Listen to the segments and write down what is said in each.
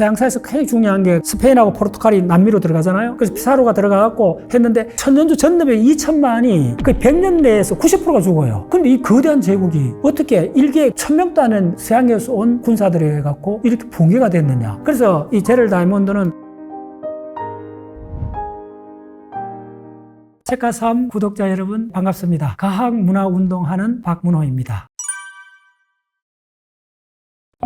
서양사에서 굉장히 중요한 게 스페인하고 포르투갈이 남미로 들어가잖아요. 그래서 피사로가 들어가갖고 했는데 천년주 전염병 2천만이 그 100년 내에서 90%가 죽어요. 근데 이 거대한 제국이 어떻게 일개에 1000명도 안 되는 서양에서 온 군사들이 해갖고 이렇게 붕괴가 됐느냐. 그래서 이 제럴 다이몬드는 책가3 구독자 여러분 반갑습니다. 과학문화운동하는 박문호입니다.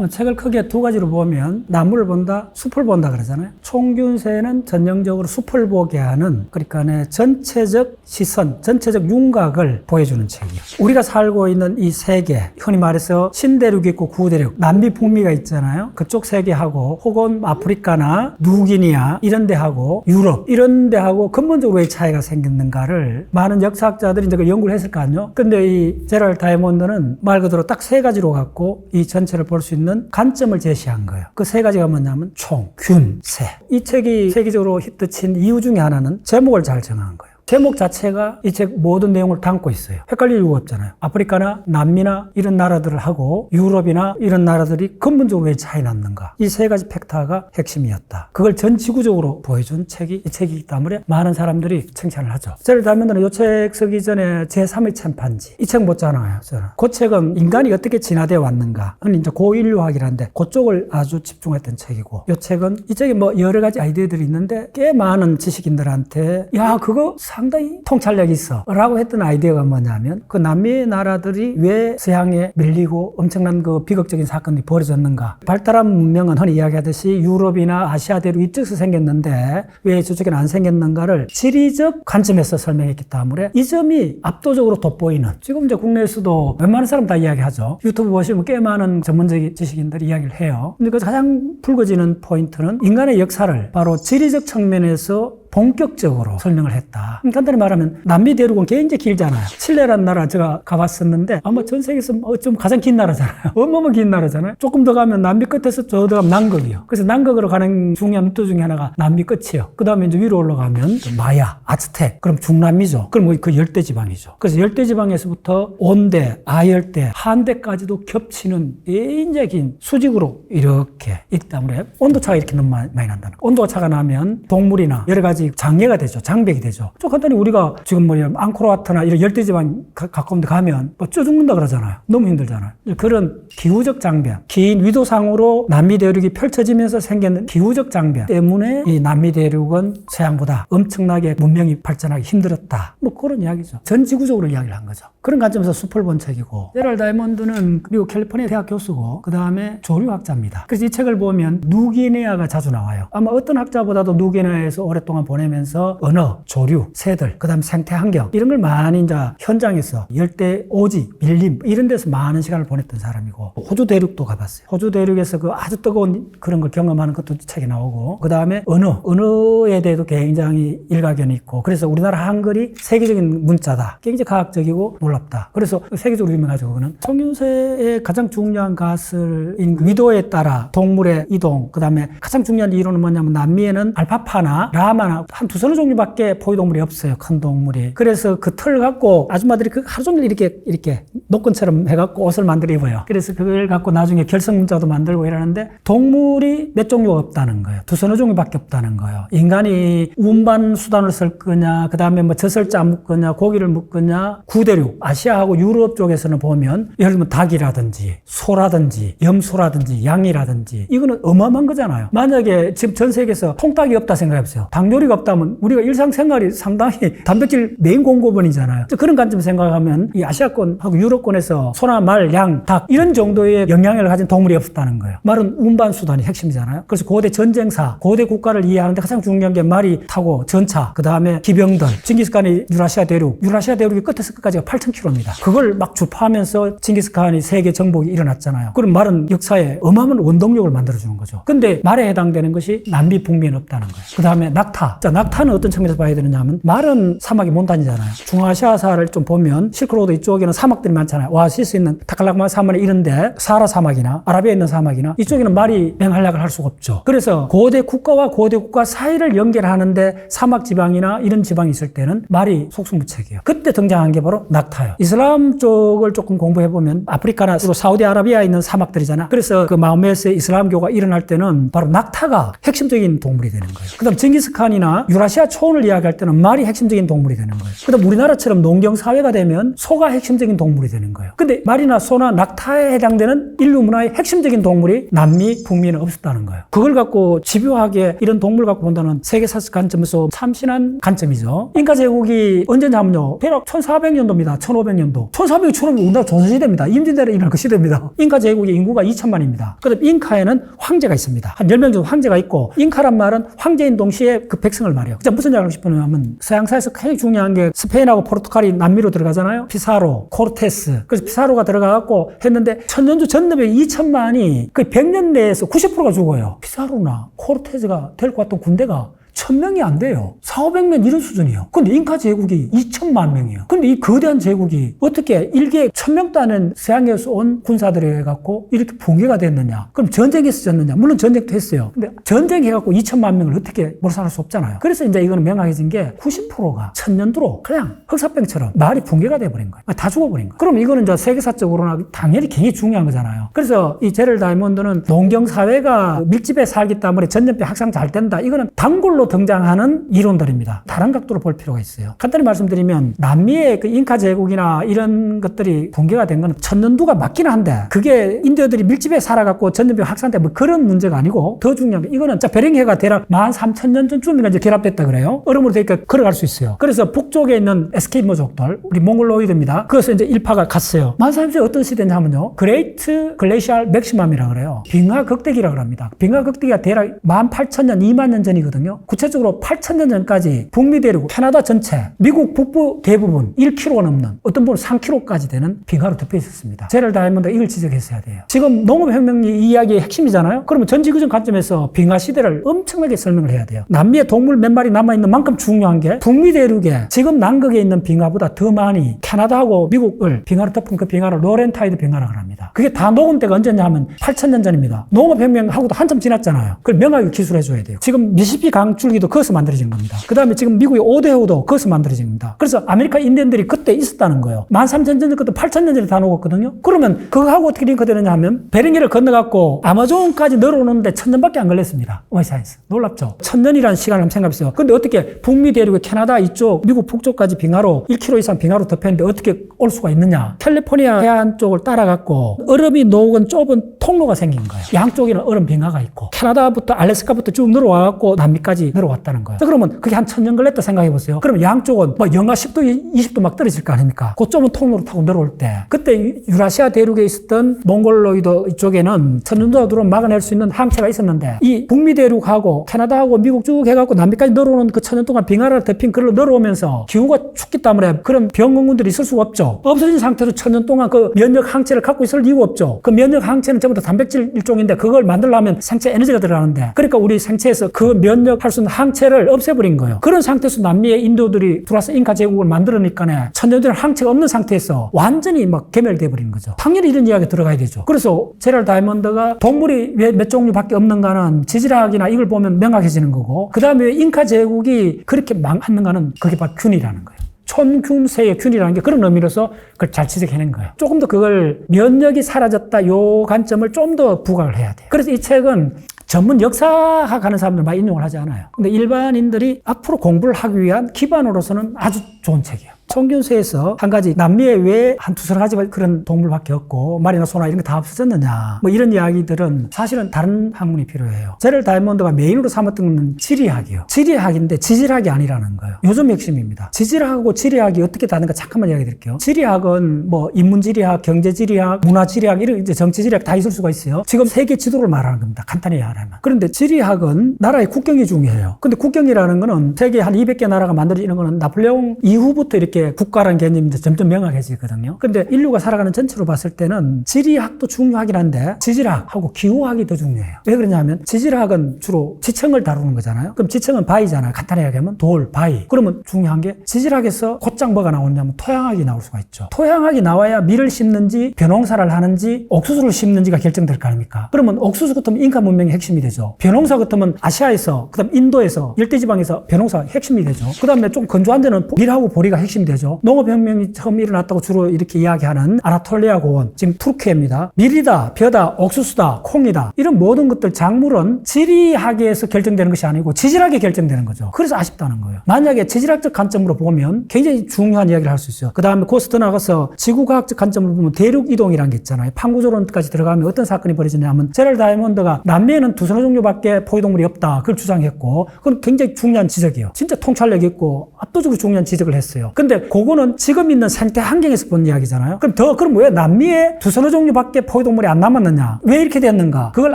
책을 크게 두 가지로 보면 나무를 본다, 숲을 본다 그러잖아요. 총균세는 전형적으로 숲을 보게 하는, 그러니까 전체적 시선, 전체적 윤곽을 보여주는 책이에요. 우리가 살고 있는 이 세계, 흔히 말해서 신대륙이 있고 구대륙, 남미 북미가 있잖아요. 그쪽 세계하고 혹은 아프리카나 누기니아 이런 데하고 유럽 이런 데하고 근본적으로 왜 차이가 생겼는가를 많은 역사학자들이 이제 연구를 했을 거 아니에요. 근데 이 제럴 다이몬드는 말 그대로 딱 세 가지로 갖고 이 전체를 볼 수 있는 관점을 제시한 거예요. 그 세 가지가 뭐냐면 총, 균, 세. 이 책이 세계적으로 히트친 이유 중에 하나는 제목을 잘 정한 거예요. 제목 자체가 이 책 모든 내용을 담고 있어요. 헷갈릴 이유가 없잖아요. 아프리카나 남미나 이런 나라들을 하고 유럽이나 이런 나라들이 근본적으로 왜 차이 났는가. 이 세 가지 팩터가 핵심이었다. 그걸 전 지구적으로 보여준 책이 이 책이기 때문에 많은 사람들이 칭찬을 하죠. 제를 달면은 이 책 쓰기 전에 제3의 침판지 이 책 못 잖아요. 저는. 그 책은 인간이 어떻게 진화되어 왔는가. 이제 고인류학이라는데 그쪽을 아주 집중했던 책이고 이 책은 이 책에 뭐 여러 가지 아이디어들이 있는데 꽤 많은 지식인들한테 야 그거 상당히 통찰력이 있어 라고 했던 아이디어가 뭐냐면 그 남미 나라들이 왜 서양에 밀리고 엄청난 그 비극적인 사건이 벌어졌는가. 발달한 문명은 흔히 이야기하듯이 유럽이나 아시아 대륙 이쪽에서 생겼는데 왜 저쪽에는 안 생겼는가를 지리적 관점에서 설명했기 때문에 이 점이 압도적으로 돋보이는, 지금 이제 국내에서도 웬만한 사람 다 이야기하죠. 유튜브 보시면 꽤 많은 전문적인 지식인들이 이야기를 해요. 근데 그 가장 불거지는 포인트는 인간의 역사를 바로 지리적 측면에서 본격적으로 설명을 했다. 간단히 말하면 남미 대륙은 굉장히 길잖아요. 칠레라는 나라 제가 가봤었는데 아마 전 세계에서 좀 가장 긴 나라잖아요. 어마어마 긴 나라잖아요. 조금 더 가면 남미 끝에서 저 들어가면 남극이요. 그래서 남극으로 가는 중요한 루트 중에 하나가 남미 끝이에요. 그 다음에 이제 위로 올라가면 마야, 아즈텍, 그럼 중남미죠. 그럼 그 열대지방이죠. 그래서 열대지방에서부터 온대, 아열대, 한대까지도 겹치는 굉장히 긴 수직으로 이렇게 있기 때문에 온도차가 이렇게 너무 많이 난다는 거예요. 온도가 차가 나면 동물이나 여러 가지 장애가 되죠. 장벽이 되죠. 좀 간단히 우리가 지금 앙코르와트나 이런 열대지방 가까운 데 가면 쪄 죽는다 그러잖아요. 너무 힘들잖아요. 그런 기후적 장벽, 긴 위도상으로 남미 대륙이 펼쳐지면서 생긴 기후적 장벽 때문에 이 남미 대륙은 서양보다 엄청나게 문명이 발전하기 힘들었다. 뭐 그런 이야기죠. 전 지구적으로 이야기를 한 거죠. 그런 관점에서 숲을 본 책이고, 제럴 다이몬드는 미국 캘리포니아 대학 교수고 그 다음에 조류학자입니다. 그래서 이 책을 보면 누기니아가 자주 나와요. 아마 어떤 학자보다도 누기니아에서 오랫동안 보내면서 언어, 조류, 새들, 그 다음 생태 환경 이런 걸 많이 이제 현장에서 열대 오지, 밀림 이런 데서 많은 시간을 보냈던 사람이고, 호주 대륙도 가봤어요. 호주 대륙에서 그 아주 뜨거운 그런 걸 경험하는 것도 책에 나오고, 그 다음에 언어에 대해서 굉장히 일가견이 있고, 그래서 우리나라 한글이 세계적인 문자다. 굉장히 과학적이고 놀랍다. 그래서 세계적으로 유명하죠. 그거는 총균세의 가장 중요한 가설인 위도에 따라 동물의 이동, 그 다음에 가장 중요한 이론은 뭐냐면 남미에는 알파파나 라마나 한 두서너 종류밖에 포유동물이 없어요. 큰 동물이. 그래서 그 털을 갖고 아줌마들이 그 하루 종일 이렇게 노끈처럼 해갖고 옷을 만들어 입어요. 그래서 그걸 갖고 나중에 결성문자도 만들고 이러는데 동물이 몇 종류가 없다는 거예요. 두서너 종류밖에 없다는 거예요. 인간이 운반 수단을 쓸 거냐, 그 다음에 뭐 젖을 짜먹거냐, 고기를 먹거냐, 구대륙, 아시아하고 유럽 쪽에서는 보면 예를 들면 닭이라든지 소라든지 염소라든지 양이라든지 이거는 어마어마한 거잖아요. 만약에 지금 전 세계에서 통닭이 없다 생각해보세요. 닭 요리가 없다면 우리가 일상생활이 상당히 단백질 메인 공급원이잖아요. 그런 관점 생각하면 이 아시아권하고 유럽권에서 소나 말, 양, 닭 이런 정도의 영향력을 가진 동물이 없었다는 거예요. 말은 운반 수단이 핵심이잖아요. 그래서 고대 전쟁사, 고대 국가를 이해하는데 가장 중요한 게 말이 타고 전차, 그 다음에 기병들, 징기스칸이 유라시아 대륙이 끝에서 끝까지가 8,000km입니다. 그걸 막 주파하면서 징기스칸이 세계 정복이 일어났잖아요. 그럼 말은 역사에 어마어마한 원동력을 만들어주는 거죠. 근데 말에 해당되는 것이 남미 북미에는 없다는 거예요. 그 다음에 낙타. 자, 낙타는 어떤 측면에서 봐야 되느냐 하면 말은 사막이 못 다니잖아요. 중아시아사를 좀 보면 실크로드 이쪽에는 사막들이 많잖아요. 오아시스 있는 타칼라마 사막이 이런데 사하라 사막이나 아라비아에 있는 사막이나 이쪽에는 말이 맹활약을 할 수가 없죠. 그래서 고대 국가와 고대 국가 사이를 연결하는데 사막 지방이나 이런 지방이 있을 때는 말이 속수무책이에요. 그때 등장한 게 바로 낙타. 같아요. 이슬람 쪽을 조금 공부해보면 아프리카나 주로 사우디아라비아에 있는 사막들이잖아. 그래서 그 마호메트의 이슬람교가 일어날 때는 바로 낙타가 핵심적인 동물이 되는 거예요. 그 다음 징기스칸이나 유라시아 초원을 이야기할 때는 말이 핵심적인 동물이 되는 거예요. 그 다음 우리나라처럼 농경사회가 되면 소가 핵심적인 동물이 되는 거예요. 근데 말이나 소나 낙타에 해당되는 인류 문화의 핵심적인 동물이 남미, 북미는 없었다는 거예요. 그걸 갖고 집요하게 이런 동물 갖고 본다는 세계사적 관점에서 참신한 관점이죠. 잉카 제국이 언제냐면요. 대략 1400년도입니다. 1500년도. 1400년, 1500년 우리나라 조선시대입니다. 임진왜란에 일어난 그 시대입니다. 잉카 제국의 인구가 2천만입니다. 그다음 잉카에는 황제가 있습니다. 한 10명 정도 황제가 있고 잉카란 말은 황제인 동시에 그 백성을 말해요. 진짜 무슨 이야기를 하고 싶으냐면 서양사에서 굉장히 중요한 게 스페인하고 포르투갈이 남미로 들어가잖아요. 피사로, 코르테스. 그래서 피사로가 들어가갖고 했는데 천년주 전염병 2천만이 그 100년 내에서 90%가 죽어요. 피사로나 코르테스가 데리고 왔던 군대가 1000명이 안 돼요. 4,500명 이런 수준이에요. 근데 잉카 제국이 2천만 명이에요. 근데 이 거대한 제국이 어떻게 일개 1000명도 안 되는 서양에서 온 군사들이 해갖고 이렇게 붕괴가 됐느냐? 그럼 전쟁에서 졌느냐? 물론 전쟁도 했어요. 근데 전쟁해갖고 2천만 명을 어떻게 몰살할 수 없잖아요. 그래서 이제 이거는 명확해진 게 90%가 천년도로 그냥 흑사병처럼 말이 붕괴가 돼버린 거예요. 다 죽어버린 거예요. 그럼 이거는 이제 세계사적으로나 당연히 굉장히 중요한 거잖아요. 그래서 이 제럴 다이몬드는 농경사회가 밀집해 살기 때문에 전염병 확산 잘 된다. 이거는 단골로 등장하는 이론들입니다. 다른 각도로 볼 필요가 있어요. 간단히 말씀드리면 남미의 그 잉카 제국이나 이런 것들이 붕괴가 된 건 천년두가 맞긴 한데 그게 인디어들이 밀집해 살아갖고 전염병 확산돼 뭐 그런 문제가 아니고 더 중요한 게 이거는 베링해가 대략 13,000년 전쯤에 이제 결합됐다 그래요. 얼음으로 되니까 걸어갈 수 있어요. 그래서 북쪽에 있는 에스키모족들, 우리 몽골로이드입니다. 그래서 이제 일파가 갔어요. 13,000년대 어떤 시대냐면요. 그레이트 글레이시알 맥시멈이라 그래요. 빙하 극대기라 그럽니다. 빙하 극대기가 대략 18,000년, 2만 년 전이거든요. 구체적으로 8,000년 전까지 북미 대륙, 캐나다 전체, 미국 북부 대부분 1km가 넘는 어떤 부분 3km까지 되는 빙하로 덮여 있었습니다. 제럴 다이몬드가 이걸 지적했어야 돼요. 지금 농업혁명이 이 이야기의 핵심이잖아요. 그러면 전지구전 관점에서 빙하 시대를 엄청나게 설명을 해야 돼요. 남미의 동물 몇 마리 남아있는 만큼 중요한 게 북미 대륙에 지금 남극에 있는 빙하보다 더 많이 캐나다하고 미국을 빙하로 덮은 그 빙하를 로렌타이드 빙하라고 합니다. 그게 다 녹은 때가 언제냐 하면 8,000년 전입니다. 농업혁명하고도 한참 지났잖아요. 그걸 명확히 기술해줘야 돼요. 지금 미시시피 강줄기도 거기서 만들어진 겁니다. 그 다음에 지금 미국의 오데호도 거기서 만들어진 겁니다. 그래서 아메리카 인디언들이 그때 있었다는 거예요. 13,000년 전 것도 8,000년 전에 다 녹았거든요. 그러면 그거하고 어떻게 링크되느냐 하면 베링해를 건너갖고 아마존까지 늘어오는데 1000년밖에 안 걸렸습니다. 오마이 사이언스. 놀랍죠? 1000년이라는 시간을 한번 생각해보세요. 근데 어떻게 북미 대륙의 캐나다 이쪽, 미국 북쪽까지 빙하로 1km 이상 빙하로 덮였는데 어떻게 올 수가 있느냐? 캘리포니아 해안 쪽을 따라갖고 얼음이 녹은 좁은 통로가 생긴 거예요. 양쪽에는 얼음 빙하가 있고 캐나다부터 알래스카부터 쭉 늘어와갖고 남미까지 늘어왔다는 거예요. 그러면 그게 한 1000년 걸렸다 생각해보세요. 그러면 양쪽은 뭐 영하 10도, 20도 막 떨어질 거 아닙니까? 그 좁은 통로로 타고 내려올 때 그때 유라시아 대륙에 있었던 몽골로이드 이쪽에는 천년도가 들어오면 막아낼 수 있는 항체가 있었는데 이 북미 대륙하고 캐나다하고 미국 쭉 해갖고 남미까지 늘어오는 그 천년 동안 빙하를 덮인 그걸로 늘어오면서 기후가 춥기 때문에 그런 병원군들이 있을 수가 없죠. 없어진 상태로 천년 동안 그 면역 항체를 갖고 있을 이유가 없죠. 그 면역 항체는 전부 다 단백질 일종인데 그걸 만들려면 생체 에너지가 들어가는데 그러니까 우리 생체에서 그 면역할 수 있는 항체를 없애버린 거예요. 그런 상태에서 남미의 인도들이 들어와서 잉카 제국을 만들어니까 천년도에 항체가 없는 상태에서 완전히 막 괴멸돼 버린 거죠. 당연히 이런 이야기 들어가야 되죠. 그래서 제럴 다이몬드가 동물이 왜 몇 종류밖에 없는가는 지질학이나 이걸 보면 명확해지는 거고 그 다음에 잉카 제국이 그렇게 망했는가는 그게 바로 균이라는 거예요. 촌균세의 균이라는 게 그런 의미로서 그걸 잘 지적해낸 거예요. 조금 더 그걸 면역이 사라졌다 요 관점을 좀 더 부각을 해야 돼요. 그래서 이 책은 전문 역사학 하는 사람들 많이 인용을 하지 않아요. 근데 일반인들이 앞으로 공부를 하기 위한 기반으로서는 아주 좋은 책이에요. 총균세에서 한 가지 남미에 왜 한 두세 가지 그런 동물밖에 없고 말이나 소나 이런 게 다 없어졌느냐 뭐 이런 이야기들은 사실은 다른 학문이 필요해요. 제럴 다이몬드가 메인으로 삼았던 건 지리학이에요. 지리학인데 지질학이 아니라는 거예요. 요즘 핵심입니다. 지질학하고 지리학이 어떻게 다른가 잠깐만 이야기 드릴게요. 지리학은 뭐 인문지리학, 경제지리학, 문화지리학 이런 이제 정치지리학 다 있을 수가 있어요. 지금 세계 지도를 말하는 겁니다. 간단히 말하면. 그런데 지리학은 나라의 국경이 중요해요. 근데 국경이라는 거는 세계 한 200개 나라가 만들어지는 거는 나폴레옹 이후부터 이렇게 국가라는 개념이 점점 명확해지거든요. 근데 인류가 살아가는 전체로 봤을 때는 지리학도 중요하긴 한데 지질학하고 기후학이 더 중요해요. 왜 그러냐면 지질학은 주로 지층을 다루는 거잖아요. 그럼 지층은 바위잖아요. 간단히 얘기하면 돌, 바위. 그러면 중요한 게 지질학에서 곧장 뭐가 나오냐면 토양학이 나올 수가 있죠. 토양학이 나와야 밀을 심는지 벼농사를 하는지 옥수수를 심는지가 결정될 거 아닙니까? 그러면 옥수수 같으면 잉카 문명의 핵심이 되죠. 벼농사 같으면 아시아에서 그다음 인도에서 열대지방에서 벼농사 핵심이 되죠. 그다음에 좀 건조한 데는 밀하고 보리가 핵심이 되죠. 농업혁명이 처음 일어났다고 주로 이렇게 이야기하는 아나톨리아 고원, 지금 투르키예입니다. 밀이다, 벼다, 옥수수다, 콩이다, 이런 모든 것들 작물은 지리학에서 결정되는 것이 아니고 지질학에 결정되는 거죠. 그래서 아쉽다는 거예요. 만약에 지질학적 관점으로 보면 굉장히 중요한 이야기를 할 수 있어요. 그 다음에 거기서 더 나가서 지구과학적 관점으로 보면 대륙 이동이라는 게 있잖아요. 판구조론까지 들어가면 어떤 사건이 벌어지냐면 제럴 다이아몬드가 남미에는 두서너 종류밖에 포유동물이 없다, 그걸 주장했고, 그건 굉장히 중요한 지적이에요. 진짜 통찰력 있고 압도적으로 중요한 지적을 했어요. 근데 그거는 지금 있는 생태 환경에서 본 이야기잖아요. 그럼 왜 남미에 두서너 종류밖에 포유동물이 안 남았느냐, 왜 이렇게 됐는가, 그걸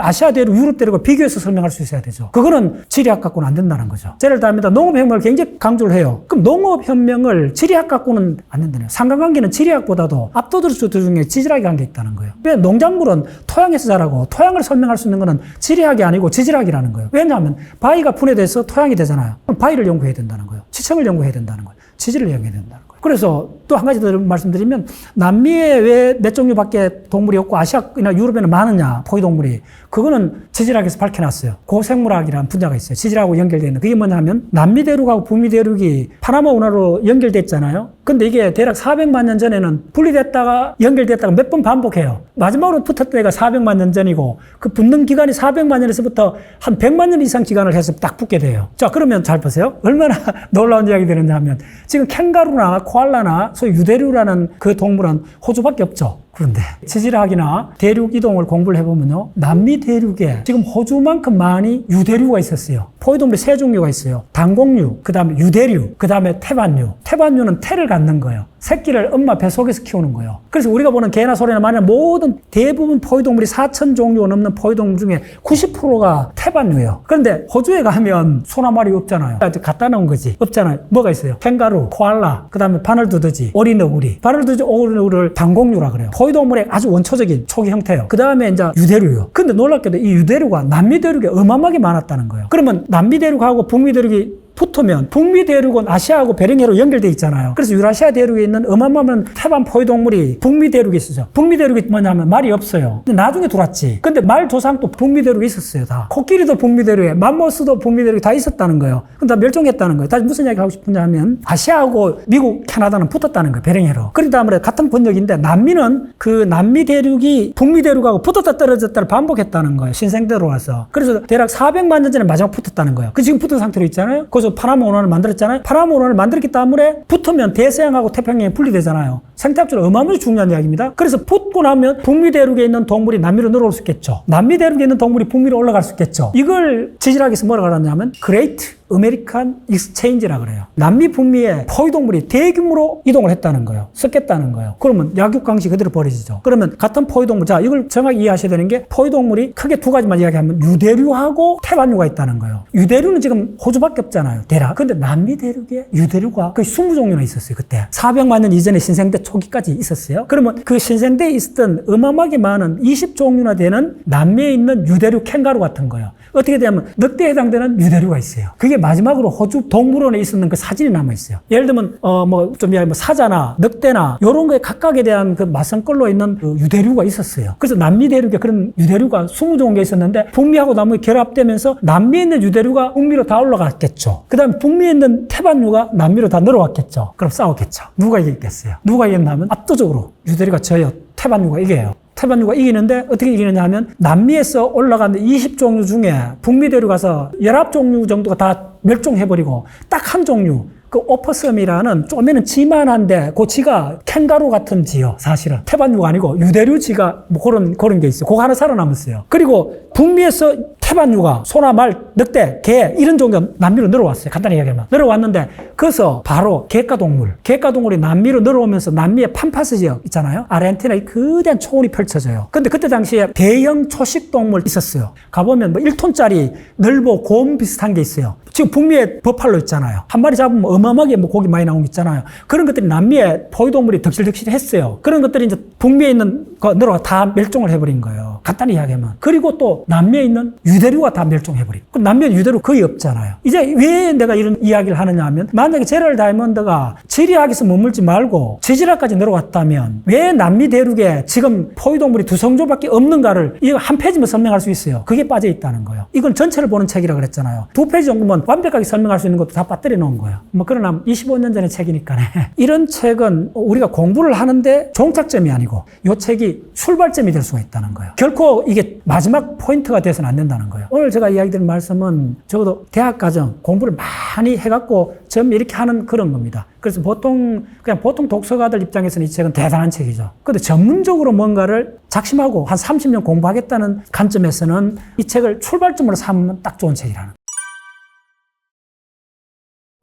아시아 대륙, 유럽 대륙과 비교해서 설명할 수 있어야 되죠. 그거는 지리학 갖고는 안 된다는 거죠. 제럴 다이아몬드 농업혁명을 굉장히 강조를 해요. 그럼 농업혁명을 지리학 갖고는 안 된다네요. 상관관계는 지리학보다도 압도적으로 중에 지질학이 관계 있다는 거예요. 왜 농작물은 토양에서 자라고 토양을 설명할 수 있는 거는 지리학이 아니고 지질학이라는 거예요. 왜냐하면 바위가 분해돼서 토양이 되잖아요. 그럼 바위를 연구해야 된다는 거예요. 지층을 연구해야 된다는 거예요. 지질을 연구해야 된다는 거예요. 그래서 또 한 가지 더 말씀드리면, 남미에 왜 몇 종류밖에 동물이 없고 아시아나 유럽에는 많으냐, 포유동물이. 그거는 지질학에서 밝혀놨어요. 고생물학이라는 분야가 있어요. 지질하고 연결되어 있는. 그게 뭐냐 하면 남미 대륙하고 북미 대륙이 파나마 운하로 연결됐잖아요. 근데 이게 대략 400만 년 전에는 분리됐다가 연결됐다가 몇 번 반복해요. 마지막으로 붙었던 때가 400만 년 전이고, 그 붙는 기간이 400만 년에서부터 한 100만 년 이상 기간을 해서 딱 붙게 돼요. 자, 그러면 잘 보세요. 얼마나 놀라운 이야기 되느냐 하면, 지금 캥거루나 코알라나 소위 유대류라는 그 동물은 호주밖에 없죠. 그런데 지질학이나 대륙 이동을 공부를 해보면요, 남미 대륙에 지금 호주만큼 많이 유대류가 있었어요. 포유동물이 세 종류가 있어요. 단공류, 그 다음에 유대류, 그 다음에 태반류. 태반류는 태를 갖는 거예요. 새끼를 엄마 뱃속에서 키우는 거예요. 그래서 우리가 보는 개나 소리나 말이나 모든 대부분 포유동물이 4,000종류가 넘는 포유동물 중에 90%가 태반류예요. 그런데 호주에 가면 소나 말이 없잖아요. 갖다 놓은 거지. 없잖아요. 뭐가 있어요? 캥거루, 코알라, 그 다음에 바늘두더지, 어린어구리. 바늘두더지, 어린어구리를 단공류라 그래요. 포유동물의 아주 원초적인 초기 형태예요. 그 다음에 이제 유대류요. 근데 놀랍게도 이 유대류가 남미 대륙에 어마어마하게 많았다는 거예요. 그러면 남미 대륙하고 북미 대륙이 붙으면 북미 대륙은 아시아하고 베링해로 연결돼 있잖아요. 그래서 유라시아 대륙에 있는 어마어마한 태반 포유동물이 북미 대륙에 있어요. 북미 대륙이 뭐냐면 말이 없어요. 근데 나중에 들어왔지. 근데 말 조상도 북미 대륙에 있었어요. 다. 코끼리도 북미 대륙에, 맘모스도 북미 대륙에 다 있었다는 거예요. 그럼 다 멸종했다는 거예요. 다시 무슨 이야기 하고 싶은지 하면, 아시아하고 미국, 캐나다는 붙었다는 거예요. 베링해로. 그러다 보니 같은 번역인데, 남미는 그 남미 대륙이 북미 대륙하고 붙었다 떨어졌다를 반복했다는 거예요. 신생대로 와서. 그래서 대략 400만 년 전에 마지막 붙었다는 거예요. 그 지금 붙은 상태로 있잖아요. 그래서 파나마 운하를 만들었잖아요. 파나마 운하를 만들었기 때문에 붙으면 대서양하고 태평양이 분리되잖아요. 생태학적으로 어마어마하게 중요한 이야기입니다. 그래서 붙고 나면 북미 대륙에 있는 동물이 남미로 늘어올 수 있겠죠. 남미 대륙에 있는 동물이 북미로 올라갈 수 있겠죠. 이걸 지질학에서 뭐라고 하냐면 그레이트 아메리칸 익스체인지라 그래요. 남미 북미에 포유동물이 대규모로 이동을 했다는 거예요. 섞였다는 거예요. 그러면 약육강식 그대로 벌어지죠. 그러면 같은 포유동물, 자, 이걸 정확히 이해하셔야 되는 게, 포유동물이 크게 두 가지만 이야기하면 유대류하고 태반류가 있다는 거예요. 유대류는 지금 호주밖에 없잖아요. 대략. 근데 남미 대륙에 유대류가 거의 20종류나 있었어요. 그때 400만 년 이전에 신생대 초기까지 있었어요. 그러면 그 신생대에 있었던 어마어마하게 많은 20종류나 되는 남미에 있는 유대류 캥거루 같은 거예요. 어떻게 되냐면 늑대에 해당되는 유대류가 있어요. 그게 마지막으로 호주 동물원에 있었는 그 사진이 남아있어요. 예를 들면 사자나 늑대나 이런 거에 각각에 대한 그 맞선꼴로 있는 그 유대류가 있었어요. 그래서 남미 대륙에 그런 유대류가 20종류가 있었는데, 북미하고 남미 결합되면서 남미에 있는 유대류가 북미로 다 올라갔겠죠. 그 다음에 북미에 있는 태반류가 남미로 다 늘어왔겠죠. 그럼 싸웠겠죠. 누가 이겼겠어요? 누가 이겼냐면 압도적으로 유대류가 져요. 태반류가 이겨요. 태반류가 이기는데 어떻게 이기느냐 하면, 남미에서 올라간 20종류 중에 북미 대륙 가서 19종류 정도가 다 멸종해버리고 딱 한 종류, 그 오퍼섬이라는 쪼매는 지만한데 그 지가 캥거루 같은 지요. 사실은 태반류가 아니고 유대류 지가 뭐 그런 게 있어요. 그거 하나 살아남았어요. 그리고 북미에서 태반류가 소나 말, 늑대, 개 이런 종류가 남미로 늘어왔어요. 간단히 이야기하면 늘어왔는데, 그래서 바로 객가동물이 남미로 늘어오면서 남미의 팜파스 지역 있잖아요. 아르헨티나의 거대한 초원이 펼쳐져요. 근데 그때 당시에 대형 초식동물 있었어요. 가보면 뭐 1톤짜리 늘보 곰 비슷한 게 있어요. 지금 북미에 버팔로 있잖아요. 한 마리 잡으면 어마어마하게 뭐 고기 많이 나온 게 있잖아요. 그런 것들이 남미에 포유동물이 덕실덕실 했어요. 그런 것들이 이제 북미에 있는 거 늘어가 다 멸종을 해버린 거예요. 간단히 이야기하면. 그리고 또 남미에 있는 유대류가 다 멸종해버리고. 그럼 남미는 유대류 거의 없잖아요. 이제 왜 내가 이런 이야기를 하느냐 하면 만약에 제랄 다이아몬드가 지리학에서 머물지 말고 지질학까지 내려왔다면 왜 남미 대륙에 지금 포유동물이 2성조밖에 없는가를 이거 한 페이지면 설명할 수 있어요. 그게 빠져 있다는 거예요. 이건 전체를 보는 책이라 그랬잖아요. 2페이지 정도면 완벽하게 설명할 수 있는 것도 다 빠뜨려 놓은 거예요. 뭐 그러나 25년 전의 책이니까 이런 책은 우리가 공부를 하는데 종착점이 아니고 이 책이 출발점이 될 수가 있다는 거예요. 결코 이게 마지막 포인트가 돼서는 안 된다는 거예요. 오늘 제가 이야기 드린 말씀은 적어도 대학 과정 공부를 많이 해갖고 좀 이렇게 하는 그런 겁니다. 그래서 그냥 보통 독서가들 입장에서는 이 책은 대단한 책이죠. 근데 전문적으로 뭔가를 작심하고 한 30년 공부하겠다는 관점에서는 이 책을 출발점으로 삼으면 딱 좋은 책이라는 거예요.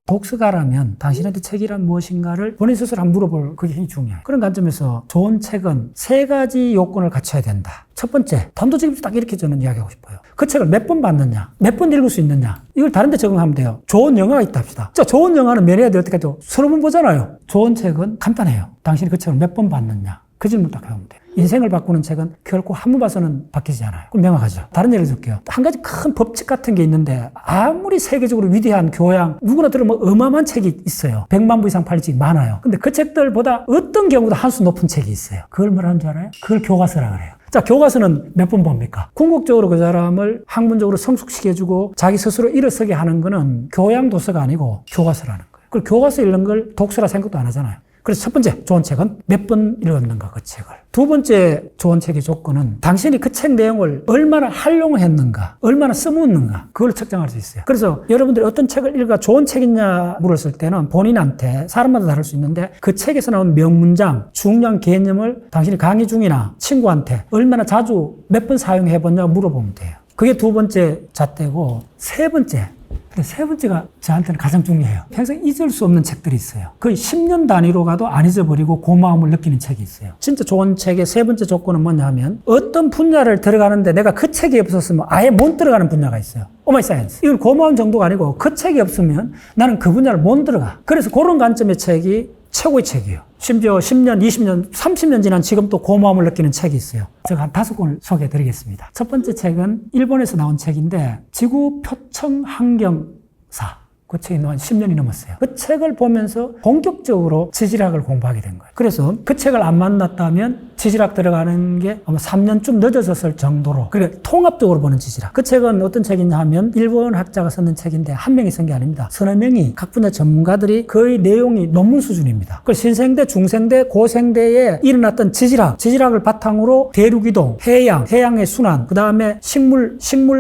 독서가라면 당신한테 책이란 무엇인가를 본인 스스로 한번 물어볼 그게 굉장히 중요해요. 그런 관점에서 좋은 책은 3가지 요건을 갖춰야 된다. 첫 번째, 단도직입적으로 딱 이렇게 저는 이야기하고 싶어요. 그 책을 몇 번 봤느냐, 몇 번 읽을 수 있느냐, 이걸 다른 데 적용하면 돼요. 좋은 영화가 있다 합시다. 진짜 좋은 영화는 몇 회야 될 때까지 서너 번 보잖아요. 좋은 책은 간단해요. 당신이 그 책을 몇 번 봤느냐, 그 질문 딱 해보면 돼요. 인생을 바꾸는 책은 결코 한 번 봐서는 바뀌지 않아요. 그럼 명확하죠. 다른 예를 들게요. 한 가지 큰 법칙 같은 게 있는데 아무리 세계적으로 위대한 교양, 누구나 들으면 어마어마한 책이 있어요. 100만 부 이상 팔린 책이 많아요. 근데 그 책들보다 어떤 경우도 한 수 높은 책이 있어요. 그걸 뭐라는 줄 알아요? 그걸 교과서라 그래요. 자, 교과서는 몇 번 봅니까? 궁극적으로 그 사람을 학문적으로 성숙시켜주고 자기 스스로 일어서게 하는 거는 교양 도서가 아니고 교과서라는 거예요. 그걸 교과서 읽는 걸 독서라 생각도 안 하잖아요. 그래서 첫 번째 좋은 책은 몇 번 읽었는가 그 책을. 두 번째 좋은 책의 조건은 당신이 그 책 내용을 얼마나 활용했는가, 얼마나 써먹는가 그걸 측정할 수 있어요. 그래서 여러분들이 어떤 책을 읽어 좋은 책이냐 물었을 때는 본인한테 사람마다 다를 수 있는데 그 책에서 나온 명문장, 중요한 개념을 당신이 강의 중이나 친구한테 얼마나 자주 몇 번 사용해봤냐고 물어보면 돼요. 그게 두 번째 잣대고 세 번째가 저한테는 가장 중요해요. 평생 잊을 수 없는 책들이 있어요. 거의 10년 단위로 가도 안 잊어버리고 고마움을 느끼는 책이 있어요. 진짜 좋은 책의 세 번째 조건은 뭐냐 하면 어떤 분야를 들어가는데 내가 그 책이 없었으면 아예 못 들어가는 분야가 있어요. 오마이 사이언스. 이건 고마운 정도가 아니고 그 책이 없으면 나는 그 분야를 못 들어가. 그래서 그런 관점의 책이 최고의 책이에요. 심지어 10년, 20년, 30년 지난 지금 또 고마움을 느끼는 책이 있어요. 제가 한 5권을 소개해 드리겠습니다. 첫 번째 책은 일본에서 나온 책인데 지구 표청 환경사. 그 책이 한 10년이 넘었어요. 그 책을 보면서 본격적으로 지질학을 공부하게 된 거예요. 그래서 그 책을 안 만났다면 지질학 들어가는 게 아마 3년쯤 늦어졌을 정도로 그래 통합적으로 보는 지질학. 그 책은 어떤 책이냐 하면 일본 학자가 썼는 책인데 한 명이 쓴 게 아닙니다. 서너 명이 각 분야 전문가들이 거의 내용이 논문 수준입니다. 그 신생대, 중생대, 고생대에 일어났던 지질학을 바탕으로 대륙이동, 해양의 순환, 그 다음에 식물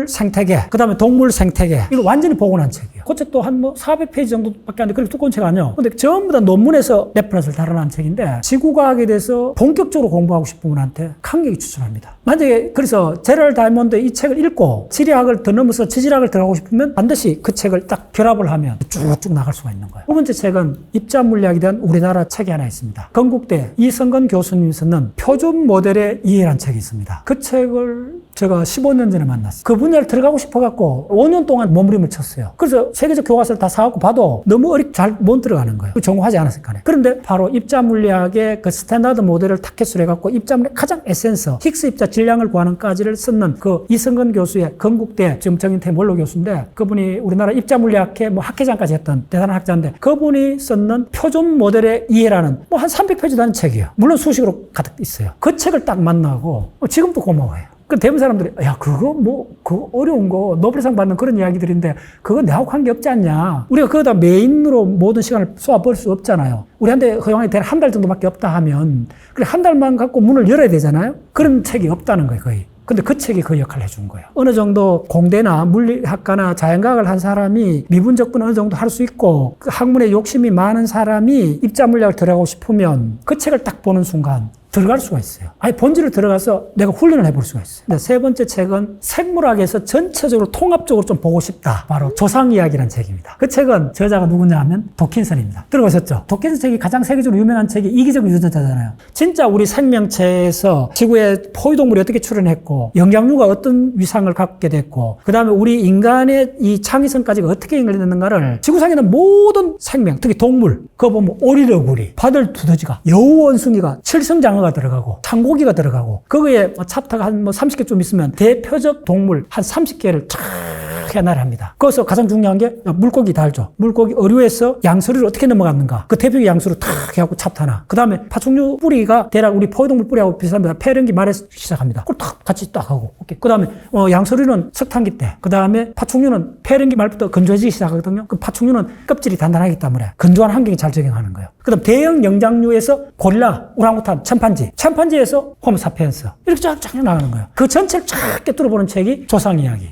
생태계, 그 다음에 동물 생태계 이걸 완전히 복원한 책이에요. 그 책도 한 400페이지 정도밖에 안 돼. 그렇게 두꺼운 책 아니에요. 근데 전부 다 논문에서 레퍼런스를 달아난 책인데 지구과학에 대해서 본격적으로 공부하고 싶은 분한테 강력히 추천합니다. 만약에 그래서 제럴 다이몬드 이 책을 읽고 지리학을 더 넘어서 지질학을 들어가고 싶으면 반드시 그 책을 딱 결합을 하면 쭉쭉 나갈 수가 있는 거예요. 두 번째 책은 입자물리학에 대한 우리나라 책이 하나 있습니다. 건국대 이성근 교수님이 쓰는 표준 모델의 이해라는 책이 있습니다. 그 책을 제가 15년 전에 만났어요. 그 분야를 들어가고 싶어갖고 5년 동안 몸부림을 쳤어요. 그래서 세계적 교과서를 다 사갖고 봐도 너무 잘 못 들어가는 거예요. 전공하지 않았으니까. 그런데 바로 입자물리학의 그 스탠다드 모델을 타켓으로 해갖고 입자물리학 가장 에센스, 힉스 입자 질량을 구하는까지를 쓰는 그 이성근 교수의 건국대 지금 정인태 원로 교수인데 그분이 우리나라 입자물리학회 학회장까지 했던 대단한 학자인데 그분이 썼는 표준 모델의 이해라는 한 300페이지 되는 책이에요. 물론 수식으로 가득 있어요. 그 책을 딱 만나고 지금도 고마워해요. 그 대부분 사람들이 야 그거 어려운 거 노벨상 받는 그런 이야기들인데 그거 내하고 관계 없지 않냐. 우리가 그거다 메인으로 모든 시간을 쏘아버릴 수 없잖아요. 우리한테 허용이 될 한 달 정도밖에 없다 하면 그래 한 달만 갖고 문을 열어야 되잖아요. 그런 책이 없다는 거예요 거의. 근데 그 책이 그 역할을 해준 거예요. 어느 정도 공대나 물리학과나 자연과학을 한 사람이 미분적분 어느 정도 할 수 있고 그 학문에 욕심이 많은 사람이 입자물리학을 들어가고 싶으면 그 책을 딱 보는 순간 들어갈 수가 있어요. 아예 본질을 들어가서 내가 훈련을 해볼 수가 있어요. 근데 세 번째 책은 생물학에서 전체적으로 통합적으로 좀 보고 싶다. 바로 조상이야기라는 책입니다. 그 책은 저자가 누구냐 하면 도킨슨입니다. 들어보셨죠? 도킨슨 책이 가장 세계적으로 유명한 책이 이기적 유전자잖아요. 진짜 우리 생명체에서 지구에 포유동물이 어떻게 출현했고 영양류가 어떤 위상을 갖게 됐고 그 다음에 우리 인간의 이 창의성까지가 어떻게 연결됐는가를 지구상에 있는 모든 생명, 특히 동물 그거 보면 오리러구리, 바들 두더지가, 여우 원숭이가, 칠성장어 장어가 들어가고 창고기가 들어가고 거기에 찹타가 한 30개 좀 있으면 대표적 동물 한 30개를 쫙 해나를 합니다. 거기서 가장 중요한 게 물고기 다 알죠? 물고기 어류에서 양서류를 어떻게 넘어갔는가? 그 대표적 양서류 탁 해갖고 찹타나. 그 다음에 파충류 뿌리가 대략 우리 포유동물 뿌리하고 비슷합니다. 폐렴기 말에서 시작합니다. 그걸 탁 같이 딱 하고. 오케이. 그 다음에 양서류는 석탄기 때. 그 다음에 파충류는 폐렴기 말부터 건조해지기 시작하거든요. 그 파충류는 껍질이 단단하기 때문에 건조한 환경에 잘 적응하는 거예요. 그 다음 대형 영장류에서 고릴라, 오랑우탄, 침판지에서 호모사피엔스. 이렇게 쫙쫙 나가는 거예요. 그 전체를 쫙 꿰뚫어보는 책이 조상 이야기.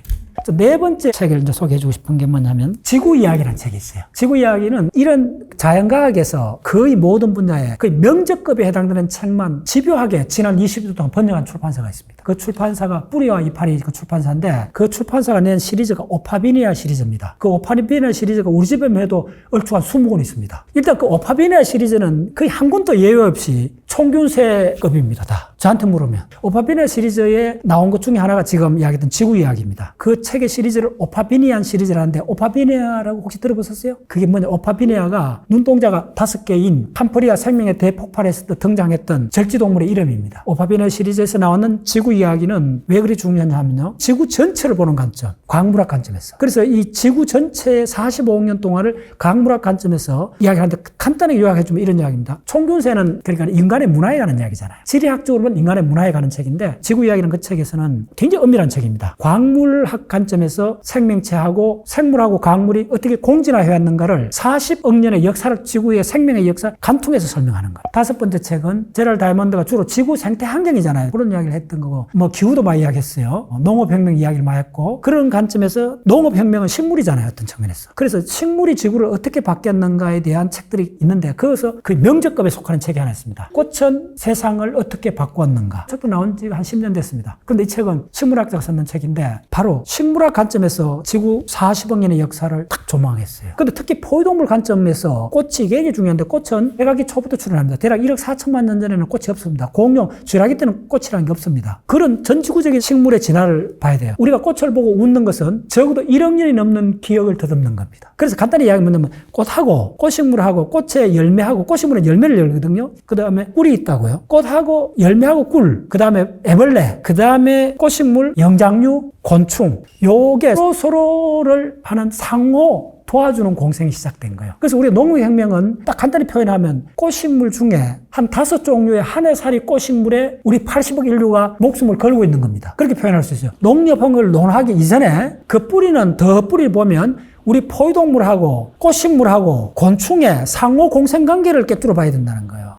네 번째 책을 이제 소개해주고 싶은 게 뭐냐면 지구 이야기라는 책이 있어요. 지구 이야기는 이런 자연과학에서 거의 모든 분야에 거의 명작급에 해당되는 책만 집요하게 지난 20년 동안 번역한 출판사가 있습니다. 그 출판사가 뿌리와 이파리 그 출판사인데 그 출판사가 낸 시리즈가 오파비니아 시리즈입니다. 그 오파비니아 시리즈가 우리 집에만 해도 얼추 한 20권 있습니다. 일단 그 오파비니아 시리즈는 거의 한 권도 예외 없이 총균세급입니다. 다. 저한테 물으면. 오파비니아 시리즈에 나온 것 중에 하나가 지금 이야기했던 지구 이야기입니다. 그 책의 시리즈를 오파비니안 시리즈라는데 오파비니아라고 혹시 들어보셨어요? 그게 뭐냐? 오파비니아가 눈동자가 5개인 캄프리아 생명의 대폭발에서 등장했던 절지동물의 이름입니다. 오파비니아 시리즈에서 나오는 지구 이야기는 왜 그리 중요하냐면요. 지구 전체를 보는 관점, 과학물학 관점에서. 그래서 이 지구 전체의 45억 년 동안을 과학물학 관점에서 이야기하는데 간단하게 요약해주면 이런 이야기입니다. 총균세는 그러니까 인간의 문화에 관한 이야기잖아요. 지리학적으로 보면 인간의 문화에 관한 책인데 지구 이야기는 그 책에서는 굉장히 엄밀한 책입니다. 과학물학 관점에서 생명체하고 생물하고 과학물이 어떻게 공진화해왔는가를 40억 년의 역사를 지구의 생명의 역사 간통해서 설명하는 거예요. 5번째 책은 제럴 다이먼드가 주로 지구 생태 환경이잖아요. 그런 이야기를 했던 거고 기후도 많이 이야기했어요. 농업혁명 이야기를 많이 했고 그런 관점에서 농업혁명은 식물이잖아요. 어떤 측면에서. 그래서 식물이 지구를 어떻게 바뀌었는가에 대한 책들이 있는데 거기서 그 명작급에 속하는 책이 하나 있습니다. 꽃은 세상을 어떻게 바꾸었는가. 책도 나온 지 한 10년 됐습니다. 그런데 이 책은 식물학자가 썼는 책인데 바로 식물학 관점에서 지구 40억 년의 역사를 딱 조망했어요. 근데 특히 포유동물 관점에서 꽃이 굉장히 중요한데 꽃은 백악기 초부터 출현합니다. 대략 1억 4천만 년 전에는 꽃이 없습니다. 공룡, 쥐라기 때는 꽃이라는 게 없습니다. 그런 전지구적인 식물의 진화를 봐야 돼요. 우리가 꽃을 보고 웃는 것은 적어도 1억 년이 넘는 기억을 더듬는 겁니다. 그래서 간단히 이야기하면 꽃하고 꽃식물하고 꽃의 열매하고 꽃식물은 열매를 열거든요. 그 다음에 꿀이 있다고요. 꽃하고 열매하고 꿀, 그 다음에 애벌레, 그 다음에 꽃식물, 영장류, 곤충 요게 서로를 하는 상호 도와주는 공생이 시작된 거예요. 그래서 우리 농업혁명은 딱 간단히 표현하면 꽃식물 중에 한 5종류의 한 해 살이 꽃식물에 우리 80억 인류가 목숨을 걸고 있는 겁니다. 그렇게 표현할 수 있어요. 농업혁명을 논하기 이전에 그 뿌리는 더 뿌리를 보면 우리 포유동물하고 꽃식물하고 곤충의 상호 공생관계를 깨뚫어 봐야 된다는 거예요.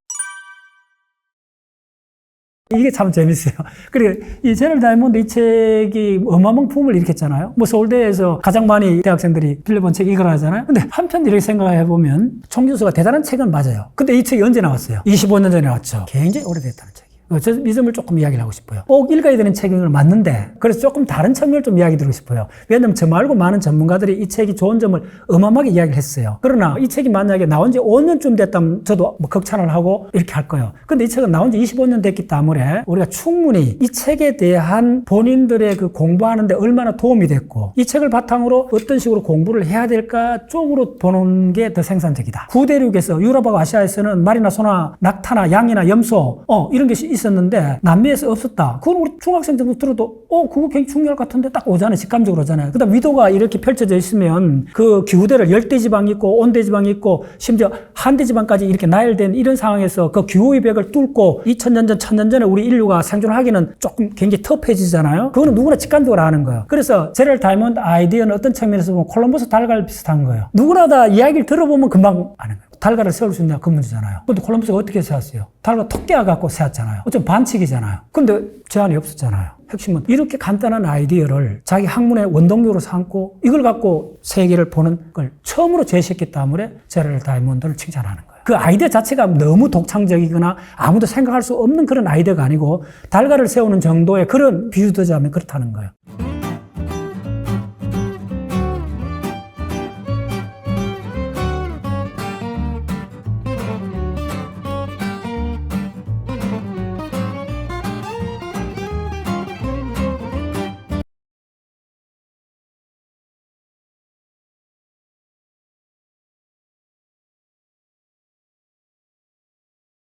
이게 참 재밌어요. 그리고 이 제럴 다이먼드 이 책이 어마어마한 붐을 일으켰잖아요. 서울대에서 가장 많이 대학생들이 빌려본 책이 이거라 하잖아요. 근데 한편 이렇게 생각해보면 총균수가 대단한 책은 맞아요. 근데 이 책이 언제 나왔어요? 25년 전에 나왔죠. 굉장히 오래됐다는 책이에요. 저 이 점을 조금 이야기를 하고 싶어요. 꼭 읽어야 되는 책인 걸 맞는데 그래서 조금 다른 측면을 좀 이야기 드리고 싶어요. 왜냐하면 저 말고 많은 전문가들이 이 책이 좋은 점을 어마어마하게 이야기를 했어요. 그러나 이 책이 만약에 나온 지 5년쯤 됐다면 저도 극찬을 하고 이렇게 할 거예요. 근데 이 책은 나온 지 25년 됐기 때문에 우리가 충분히 이 책에 대한 본인들의 그 공부하는데 얼마나 도움이 됐고 이 책을 바탕으로 어떤 식으로 공부를 해야 될까 쪽으로 보는 게 더 생산적이다. 구대륙에서 유럽하고 아시아에서는 말이나 소나 낙타나 양이나 염소 이런 게 있었는데 남미에서 없었다. 그건 우리 중학생 정도 들어도 그거 굉장히 중요할 것 같은데 딱 오잖아요. 직감적으로 오잖아요. 그다음 위도가 이렇게 펼쳐져 있으면 그 기후대를 열대지방이 있고 온대지방이 있고 심지어 한대지방까지 이렇게 나열된 이런 상황에서 그 기후의 벽을 뚫고 2000년 전, 1000년 전에 우리 인류가 생존하기는 조금 굉장히 터프해지잖아요. 그거는 누구나 직감적으로 아는 거예요. 그래서 제럴 다이먼드 아이디어는 어떤 측면에서 보면 콜럼버스 달걀 비슷한 거예요. 누구나 다 이야기를 들어보면 금방 아는 거예요. 달걀을 세울 수 있냐 그 문제잖아요. 근데 콜럼버스가 어떻게 세웠어요? 달걀 토끼와 갖고 세웠잖아요. 어쩜 반칙이잖아요. 근데 제한이 없었잖아요. 핵심은 이렇게 간단한 아이디어를 자기 학문의 원동력으로 삼고 이걸 갖고 세계를 보는 걸 처음으로 제시했기 때문에 제럴 다이먼드를 칭찬하는 거예요. 그 아이디어 자체가 너무 독창적이거나 아무도 생각할 수 없는 그런 아이디어가 아니고 달걀을 세우는 정도의 그런 비유도자면 그렇다는 거예요.